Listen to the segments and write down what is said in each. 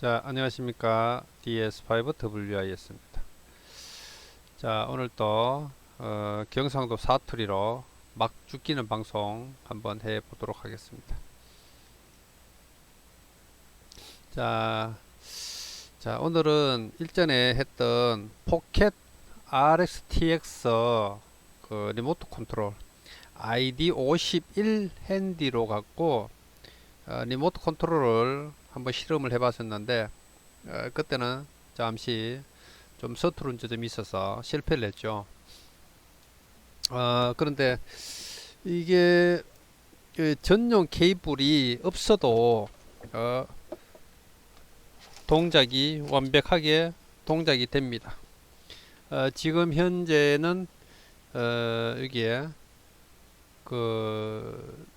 자, 안녕하십니까. DS5WIS입니다. 자, 오늘 또 경상도 사투리로 막 죽기는 방송 한번 해보도록 하겠습니다. 자, 오늘은 일전에 했던 포켓 RXTX 그 리모트 컨트롤 ID51 핸디로 갖고 리모트 컨트롤을 한번 실험을 해봤었는데 그때는 잠시 좀 서투른 점이 있어서 실패를 했죠. 그런데 이게 그 전용 케이블이 없어도 동작이 완벽하게 동작이 됩니다. 지금 현재는 여기에 그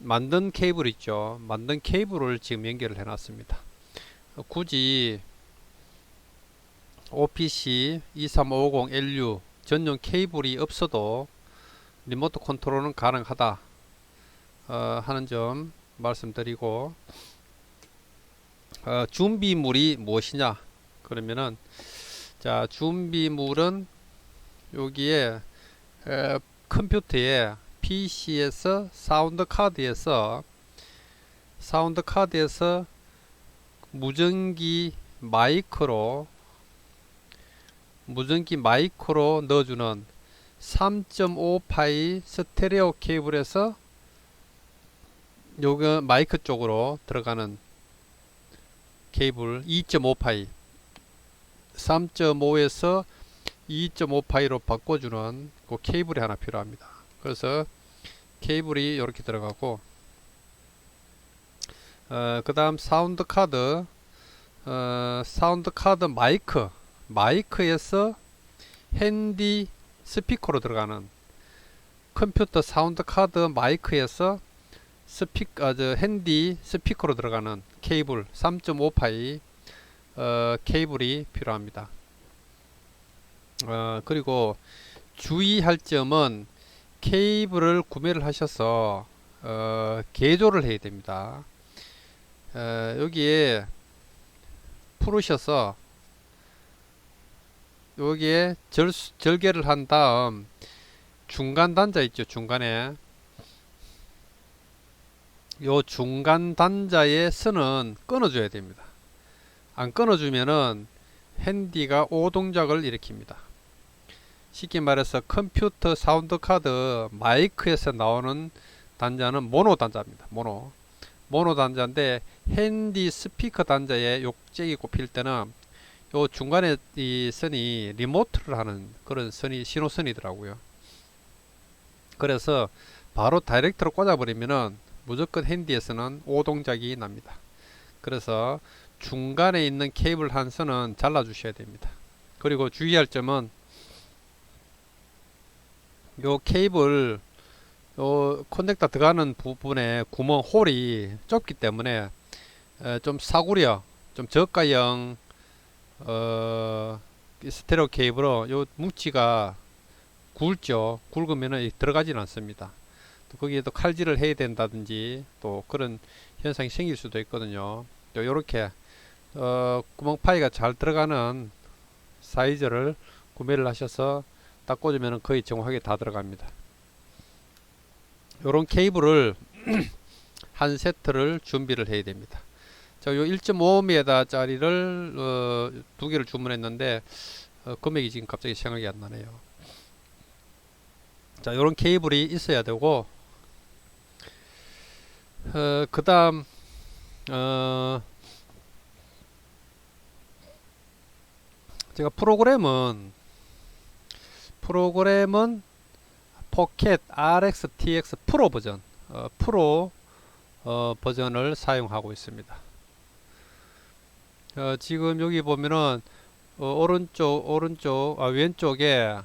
만든 케이블 있죠. 만든 케이블을 지금 연결을 해 놨습니다. 굳이 OPC 2350LU 전용 케이블이 없어도 리모트 컨트롤은 가능하다 하는 점 말씀드리고, 준비물이 무엇이냐 그러면은, 자, 준비물은 여기에 컴퓨터에 PC에서 사운드 카드에서 무전기 마이크로 넣어주는 3.5파이 스테레오 케이블에서 요거 마이크 쪽으로 들어가는 케이블 2.5파이 3.5에서 2.5파이로 바꿔주는 그 케이블이 하나 필요합니다. 그래서 케이블이 이렇게 들어가고, 그 다음 사운드 카드 마이크에서 핸디 스피커로 들어가는 컴퓨터 사운드 카드 마이크에서 핸디 스피커로 들어가는 케이블 3.5파이 케이블이 필요합니다. 그리고 주의할 점은 케이블을 구매를 하셔서 개조를 해야 됩니다. 여기에 풀으셔서 여기에 절개를 한 다음 중간 단자 있죠. 중간에 요 중간 단자의 선은 끊어줘야 됩니다. 안 끊어주면은 핸디가 오동작을 일으킵니다. 쉽게 말해서 컴퓨터 사운드 카드 마이크에서 나오는 단자는 모노 단자입니다. 모노 단자인데, 핸디 스피커 단자에 욕잭이 꼽힐 때는 요 중간에 이 선이 리모트를 하는 그런 선이 신호선이더라고요. 그래서 바로 다이렉트로 꽂아버리면은 무조건 핸디에서는 오동작이 납니다. 그래서 중간에 있는 케이블 한 선은 잘라 주셔야 됩니다. 그리고 주의할 점은 요 케이블 요 커넥터 들어가는 부분에 구멍 홀이 좁기 때문에 좀 사구려, 좀 저가형 스테레오 케이블로 요 뭉치가 굵죠. 굵으면은 들어가지는 않습니다. 또 거기에 또 칼질을 해야 된다든지 또 그런 현상이 생길 수도 있거든요. 또 요렇게 구멍 파이가 잘 들어가는 사이즈를 구매를 하셔서 딱 꽂으면 거의 정확하게 다 들어갑니다. 요런 케이블을 한 세트를 준비를 해야 됩니다. 자, 요 1.5m 짜리를 두 개를 주문했는데 금액이 지금 갑자기 생각이 안 나네요. 자, 요런 케이블이 있어야 되고, 그 다음 제가 프로그램은 포켓 RXTX 프로 버전 버전을 사용하고 있습니다. 지금 여기 보면은 왼쪽에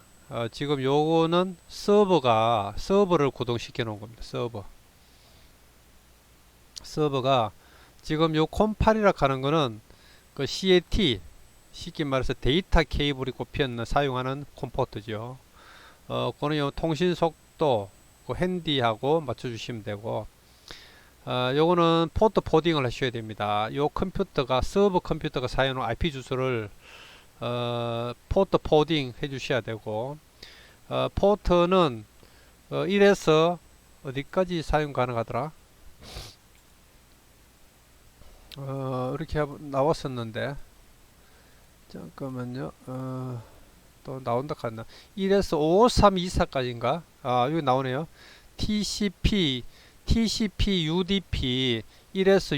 지금 요거는 서버를 구동시켜 놓은 겁니다. 서버가 지금 요 콤8이라 하는 거는 그 CAT, 쉽게 말해서 데이터 케이블이 꼽혀 사용하는 콤포트죠. 그거는 통신 속도 그 핸디하고 맞춰주시면 되고, 요거는 포트 포딩을 하셔야 됩니다. 요 컴퓨터가 서버 컴퓨터가 사용하는 IP 주소를 포트 포딩 해 주셔야 되고, 포트는 1에서 어디까지 사용 가능하더라? 이렇게 나왔었는데, 잠깐만요. 또 나온다 갔나? 1에서 5324까지인가? 여기 나오네요. TCP UDP 1에서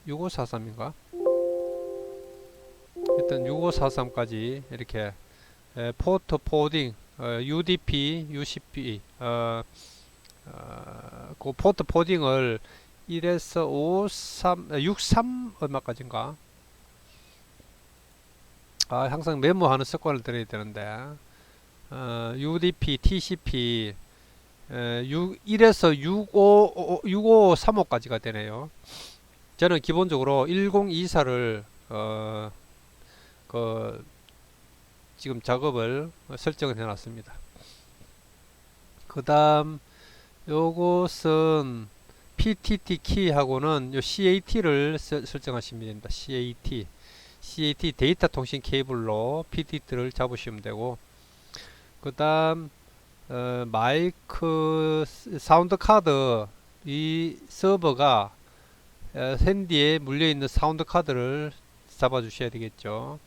6543인가? 일단 6543까지 이렇게 포트 포딩 UDP, UCP 그 포트 포딩을 1에서 63 얼마까지인가? 항상 메모하는 습관을 들여야 되는데, UDP, TCP 1에서 6535까지가 되네요. 저는 기본적으로 1024를 지금 작업을 설정을 해놨습니다. 그 다음 요것은 PTT 키하고는 요 CAT를 설정하시면 됩니다. CAT 데이터 통신 케이블로 PTT를 잡으시면 되고, 그 다음 마이크 사운드 카드, 이 서버가 핸디에 물려있는 사운드 카드를 잡아 주셔야 되겠죠.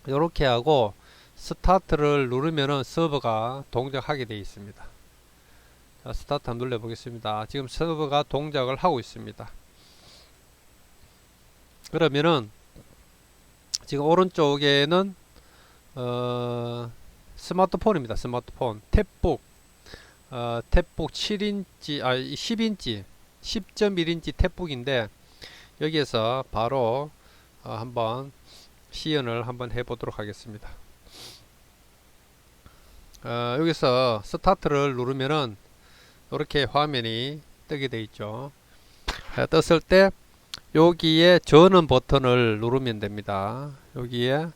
이렇게 하고 스타트를 누르면은 서버가 동작하게 되어 있습니다. 자, 스타트 한번 눌러 보겠습니다. 지금 서버가 동작을 하고 있습니다. 그러면은 지금 오른쪽에는 스마트폰입니다. 스마트폰 탭북 탭북 7인치 10인치 10.1인치 탭북인데, 여기에서 바로 한번 시연을 한번 해보도록 하겠습니다. 여기서 스타트를 누르면은 이렇게 화면이 뜨게 되어 있죠. 떴을 때 여기에 전원 버튼을 누르면 됩니다. 여기에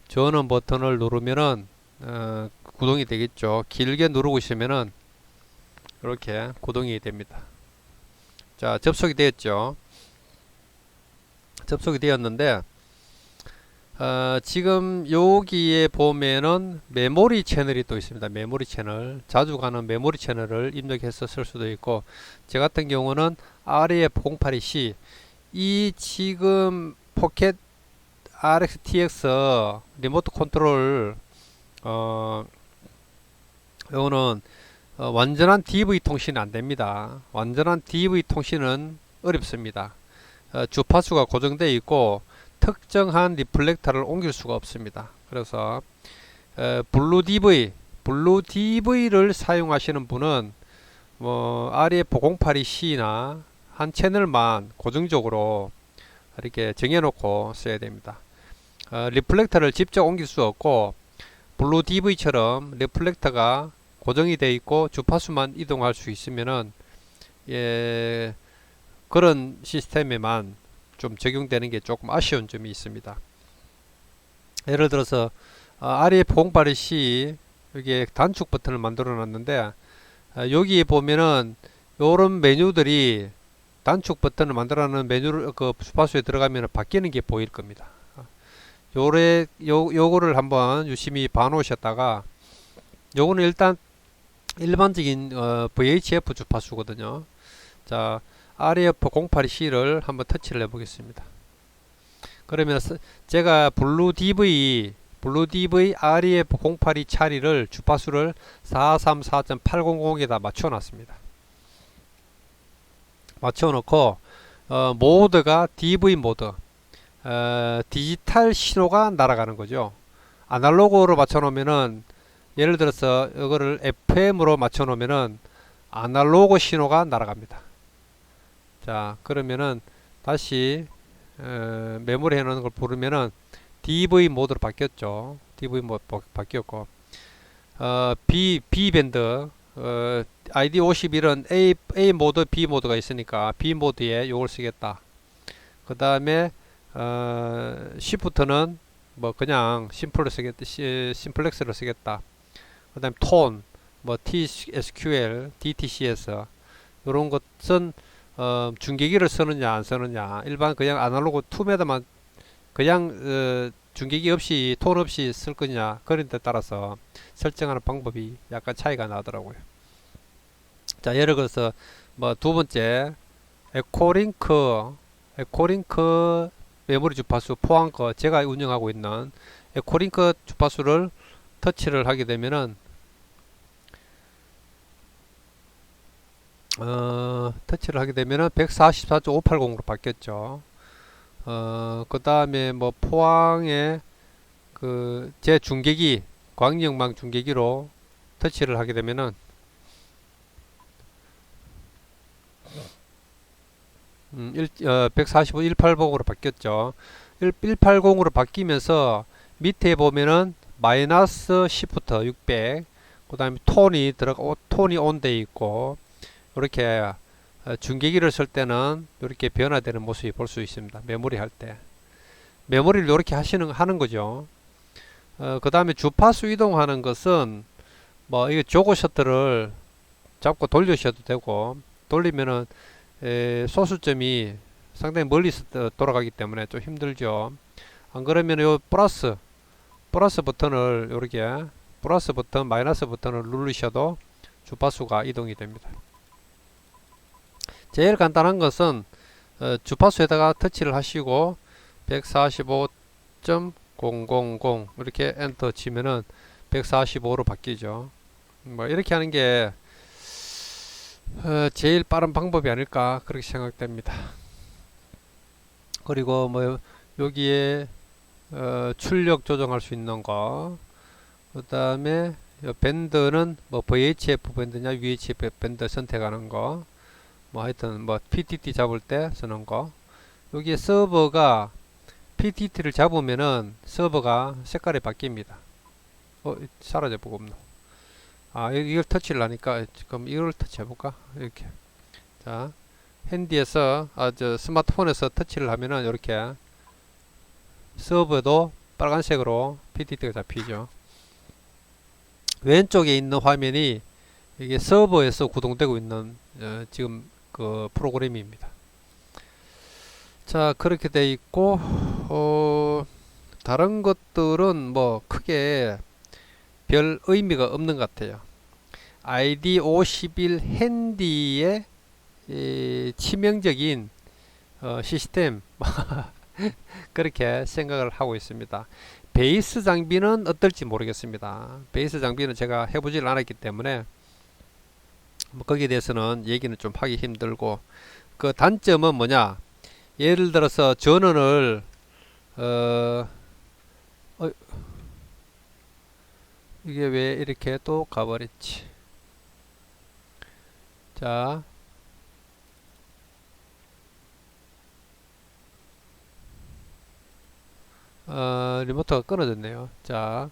전원 버튼을 누르면은 구동이 되겠죠. 길게 누르고 있으면은 이렇게 구동이 됩니다. 자, 접속이 되었죠. 접속이 되었는데, 지금 여기에 보면은 메모리 채널이 또 있습니다. 메모리 채널, 자주 가는 메모리 채널을 입력해서 쓸 수도 있고, 제 같은 경우는 RF082C, 이 지금 포켓 RxTX 리모트 컨트롤 요거는 완전한 DV 통신이 안됩니다. 완전한 DV 통신은 어렵습니다. 주파수가 고정되어 있고 특정한 리플렉터를 옮길 수가 없습니다. 그래서 블루 DV를 사용하시는 분은 뭐 RF082C나 한 채널만 고정적으로 이렇게 정해놓고 써야 됩니다. 리플렉터를 직접 옮길 수 없고, 블루 DV처럼 리플렉터가 고정이 되어 있고 주파수만 이동할 수 있으면은 그런 시스템에만 좀 적용되는 게 조금 아쉬운 점이 있습니다. 예를 들어서 RF082C 여기에 단축 버튼을 만들어 놨는데, 여기에 보면은 요런 메뉴들이 단축 버튼을 만들어 놓은 메뉴를 주파수에 들어가면 바뀌는 게 보일 겁니다. 요거를 한번 유심히 봐놓으셨다가, 요거는 일단 일반적인 VHF 주파수거든요. 자, RF082C를 한번 터치를 해보겠습니다. 그러면 제가 블루 DV RF082 차리를 주파수를 434.800에다 맞춰놨습니다. 맞춰놓고 모드가 DV 모드, 디지털 신호가 날아가는 거죠. 아날로그로 맞춰놓으면은, 예를 들어서 이거를 FM으로 맞춰놓으면은 아날로그 신호가 날아갑니다. 자, 그러면은 다시 메모리 해놓은 걸 부르면은 DV 모드로 바뀌었죠. DV 모드 바뀌었고, B 밴드 ID 51은 A 모드, B 모드가 있으니까 B 모드에 요걸 쓰겠다. 그 다음에 Shift는 뭐 그냥 심플렉스로 쓰겠다. 그 다음에 톤, 뭐 TSQL, DTCS 이런 것은 중계기를 쓰느냐 안 쓰느냐, 일반 그냥 아날로그 2m만 그냥 중계기 없이 톤 없이 쓸 거냐, 그런 데 따라서 설정하는 방법이 약간 차이가 나더라고요. 자, 예를 들어서 뭐 두 번째 에코링크 메모리 주파수 포함 거, 제가 운영하고 있는 에코링크 주파수를 터치를 하게 되면은 터치를 하게 되면은 144.580으로 바뀌었죠. 그 다음에 뭐 포항의 그 제 중계기, 광역망 중계기로 터치를 하게 되면은 145, 180으로 바뀌었죠. 180으로 바뀌면서 밑에 보면은 마이너스 시프트 600, 그 다음에 톤이 온 돼 있고, 이렇게 중계기를 쓸 때는 이렇게 변화되는 모습이 볼 수 있습니다. 메모리 할 때. 메모리를 이렇게 하는 거죠. 그 다음에 주파수 이동하는 것은 뭐 이게 조거 셔터를 잡고 돌리셔도 되고, 돌리면은 소수점이 상당히 멀리서 돌아가기 때문에 좀 힘들죠. 안 그러면 요 플러스 버튼을 이렇게 플러스 버튼, 마이너스 버튼을 누르셔도 주파수가 이동이 됩니다. 제일 간단한 것은 주파수에다가 터치를 하시고 145.000 이렇게 엔터 치면은 145로 바뀌죠. 뭐 이렇게 하는 게 제일 빠른 방법이 아닐까 그렇게 생각됩니다. 그리고 뭐 여기에 출력 조정할 수 있는 거, 그 다음에 밴드는 뭐 VHF 밴드냐 UHF 밴드 선택하는 거, 뭐 하여튼 뭐 PTT 잡을 때 쓰는 거. 여기에 서버가 PTT를 잡으면은 서버가 색깔이 바뀝니다. 사라져 보고 없노. 이걸 터치를 하니까 지금 이걸 터치 해볼까? 이렇게. 자, 핸디에서, 스마트폰에서 터치를 하면은 이렇게 서버도 빨간색으로 PTT가 잡히죠. 왼쪽에 있는 화면이 이게 서버에서 구동되고 있는 지금 그 프로그램입니다. 자, 그렇게 돼 있고, 다른 것들은 뭐 크게 별 의미가 없는 것 같아요. ID51 핸디의 치명적인 시스템 그렇게 생각을 하고 있습니다. 베이스 장비는 어떨지 모르겠습니다. 베이스 장비는 제가 해보질 않았기 때문에 뭐 거기에 대해서는 얘기는 좀 하기 힘들고, 그 단점은 뭐냐, 예를 들어서 전원을 이게 왜 이렇게 또 가버렸지. 자, 리모트가 끊어졌네요. 자,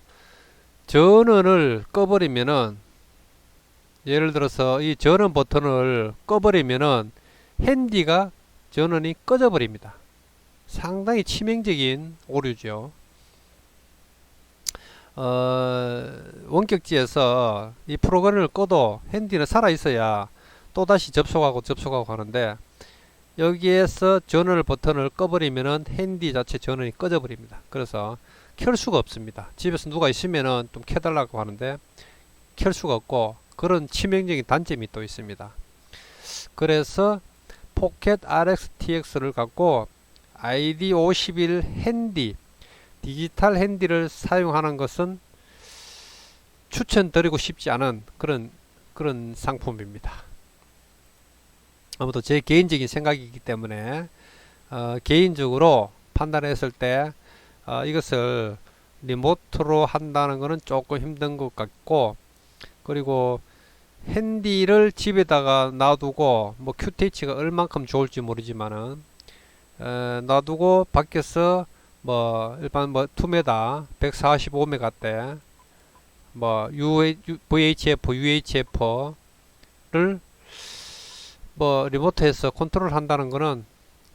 전원을 꺼버리면은, 예를 들어서 이 전원 버튼을 꺼버리면은 핸디가 전원이 꺼져 버립니다. 상당히 치명적인 오류죠. 원격지에서 이 프로그램을 꺼도 핸디는 살아 있어야 또다시 접속하고 하는데, 여기에서 전원 버튼을 꺼버리면은 핸디 자체 전원이 꺼져 버립니다. 그래서 켤 수가 없습니다. 집에서 누가 있으면은 좀 켜달라고 하는데 켤 수가 없고, 그런 치명적인 단점이 또 있습니다. 그래서 포켓 RX-TX를 갖고 ID51 핸디, 디지털 핸디를 사용하는 것은 추천드리고 싶지 않은 그런 상품입니다. 아무튼 제 개인적인 생각이기 때문에 개인적으로 판단했을 때 이것을 리모트로 한다는 것은 조금 힘든 것 같고, 그리고 핸디를 집에다가 놔두고, 뭐 QTH가 얼만큼 좋을지 모르지만은 놔두고 밖에서 뭐 일반 뭐 2m 145메가대 뭐 VHF, UHF를 뭐 리모트에서 컨트롤 한다는 거는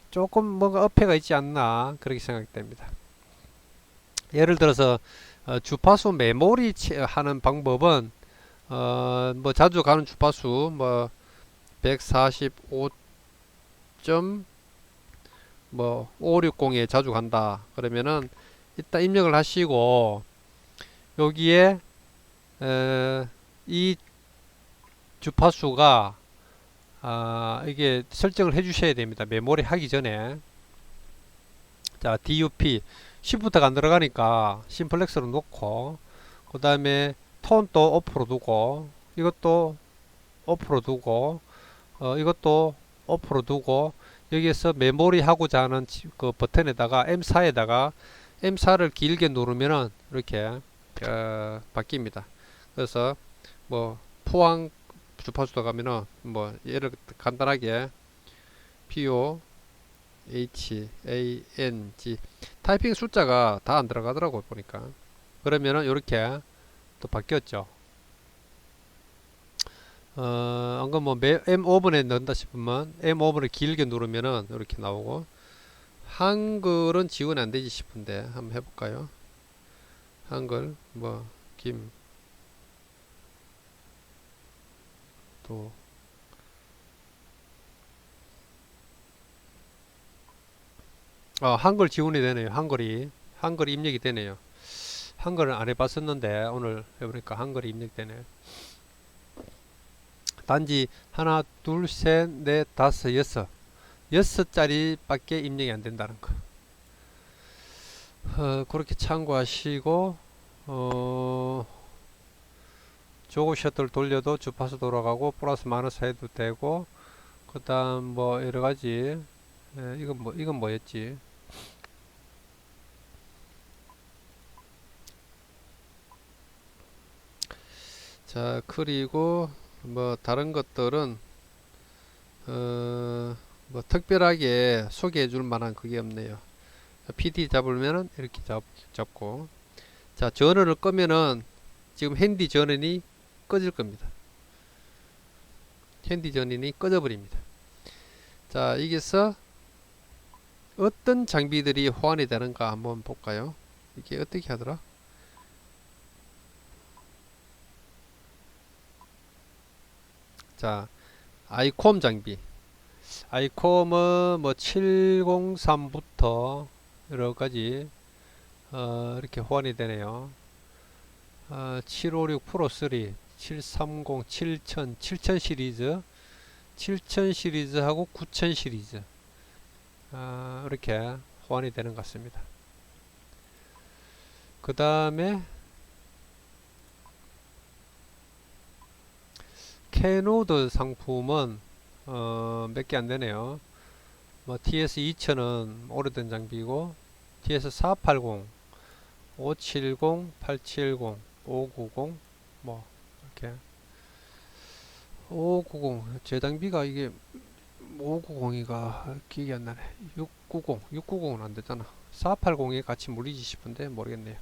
조금 뭔가 어폐가 있지 않나 그렇게 생각됩니다. 예를 들어서 주파수 메모리 하는 방법은 뭐 자주 가는 주파수 뭐 145. 뭐 560에 자주 간다 그러면은 일단 입력을 하시고 여기에 이 주파수가 이게 설정을 해 주셔야 됩니다. 메모리 하기 전에. 자, DUP Shift가 안 들어가니까 심플렉스로 놓고, 그 다음에 톤도 오프로 두고, 이것도 오프로 두고, 이것도 오프로 두고, 여기에서 메모리 하고자 하는 그 버튼에다가 M4를 길게 누르면은 이렇게 바뀝니다. 그래서 뭐 포항 주파수도 가면은 뭐 예를 간단하게 POHANG 타이핑 숫자가 다 안 들어가더라고 보니까. 그러면은 이렇게 또 바뀌었죠. 안건 뭐 M5번에 넣는다 싶으면 M5번을 길게 누르면은 이렇게 나오고, 한글은 지원이 안 되지 싶은데 한번 해볼까요? 한글 뭐 또 한글 지원이 되네요. 한글이 입력이 되네요. 한글은 안 해봤었는데 오늘 해보니까 한글이 입력되네요. 단지 하나, 둘, 셋, 넷, 다섯, 여섯 자리밖에 입력이 안 된다는 거. 그렇게 참고하시고, 조그 셔틀 돌려도 주파수 돌아가고 플러스 마이너스 해도 되고, 그 다음 뭐 여러가지. 이건 뭐였지? 자, 그리고 뭐 다른 것들은 뭐 특별하게 소개해 줄 만한 그게 없네요. PD 잡으면은 이렇게 잡고, 자, 전원을 끄면은 지금 핸디 전원이 꺼질 겁니다. 핸디 전원이 꺼져 버립니다. 자, 여기서 어떤 장비들이 호환이 되는가 한번 볼까요? 이게 어떻게 하더라? 자, 아이콤 장비. 아이콤은 뭐 703부터 여러가지 이렇게 호환이 되네요. 756 프로 3, 730, 7000 시리즈, 7000 시리즈하고 9000 시리즈 이렇게 호환이 되는 것 같습니다. 그 다음에 캐노드 상품은 몇 개 안 되네요. 뭐 TS2000은 오래된 장비고, TS480, 570, 870, 590, 뭐 이렇게 590 제 장비가 이게 590이가 기억이 안 나네. 690은 안 되잖아. 480이 같이 물리지 싶은데 모르겠네요.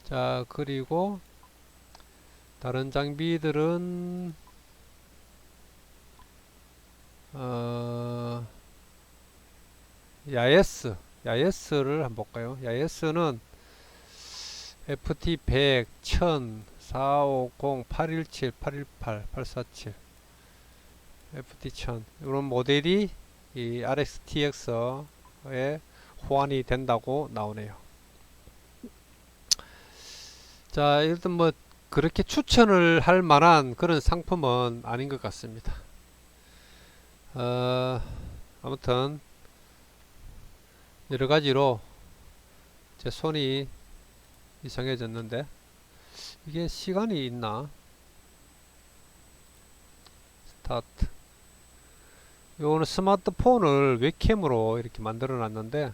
자, 그리고 다른 장비들은 야에스를 한번 볼까요? 야에스는 FT100, 1000, 450, 817, 818, 847 FT1000 이런 모델이 이 RXTX에 호환이 된다고 나오네요. 자, 일단 뭐 그렇게 추천을 할 만한 그런 상품은 아닌 것 같습니다. 아무튼 여러 가지로 제 손이 이상해졌는데 이게 시간이 있나? 스타트. 요거는 스마트폰을 웹캠으로 이렇게 만들어 놨는데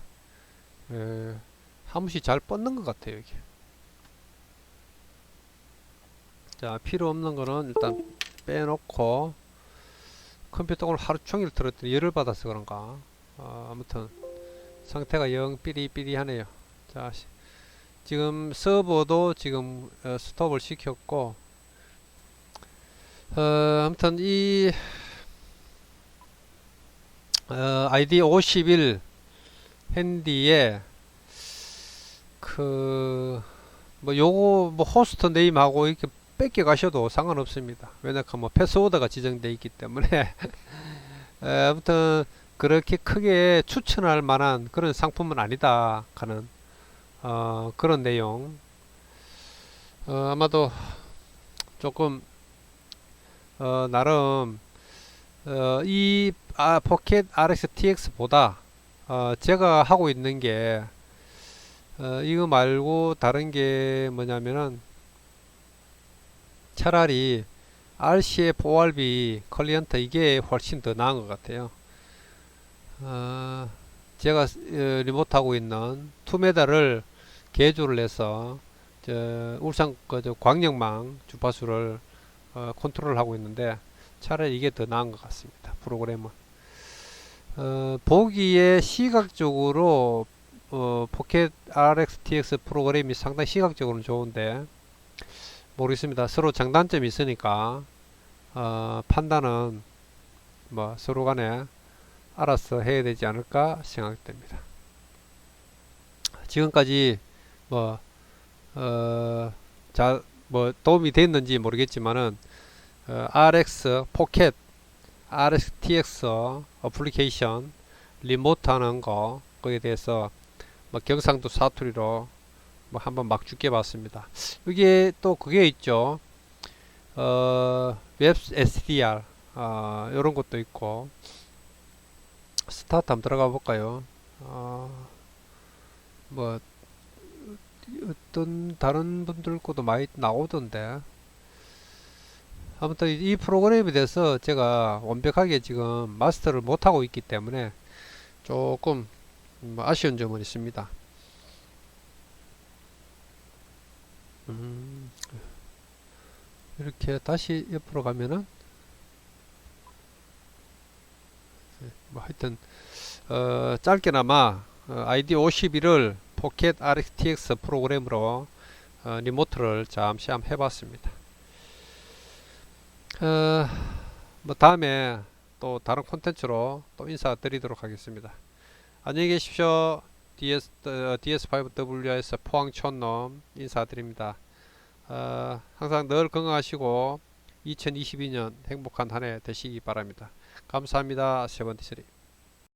한 번씩 잘 뻗는 것 같아요 이게. 자, 필요 없는 거는 일단 빼놓고, 컴퓨터 오늘 하루 종일 들었더니 열을 받아서 그런가. 아무튼 상태가 영 삐리삐리 하네요. 자, 지금 서버도 지금 스톱을 시켰고, 아무튼 이 ID 51 핸디에 그 뭐 요거 뭐 호스트 네임하고 이렇게 뺏겨 가셔도 상관없습니다. 왜냐하면 뭐 패스워드가 지정되어 있기 때문에 아무튼 그렇게 크게 추천할 만한 그런 상품은 아니다 하는 그런 내용. 아마도 조금 나름 이 포켓 RX TX보다 제가 하고 있는 게 이거 말고 다른 게 뭐냐면은 차라리 RCF ORB 클리언트 이게 훨씬 더 나은 것 같아요. 제가 리모트 하고 있는 투메달을 개조를 해서 울산 저 광역망 주파수를 컨트롤 하고 있는데 차라리 이게 더 나은 것 같습니다. 프로그램은 보기에 시각적으로 포켓 RX TX 프로그램이 상당히 시각적으로는 좋은데 모르겠습니다. 서로 장단점이 있으니까 판단은 뭐 서로 간에 알아서 해야 되지 않을까 생각됩니다. 지금까지 뭐 뭐 도움이 됐는지 모르겠지만은 RX 포켓 RX TX 어플리케이션 리모트 하는 거에 대해서 뭐 경상도 사투리로 뭐 한번 막 죽게 봤습니다. 이게 또 그게 있죠. 웹 SDR 이런 것도 있고 스타트 한번 들어가 볼까요? 뭐 어떤 다른 분들 것도 많이 나오던데 아무튼 이 프로그램에 대해서 제가 완벽하게 지금 마스터를 못하고 있기 때문에 조금 아쉬운 점은 있습니다. 이렇게 다시 옆으로 가면은 뭐 하여튼 짧게나마 ID 51을 포켓 RTX 프로그램으로 리모트를 잠시 한번 해봤습니다. 뭐 다음에 또 다른 콘텐츠로 또 인사드리도록 하겠습니다. 안녕히 계십시오. DS5WS 포항촌놈 인사드립니다. 항상 늘 건강하시고 2022년 행복한 한 해 되시기 바랍니다. 감사합니다. 세븐티스리.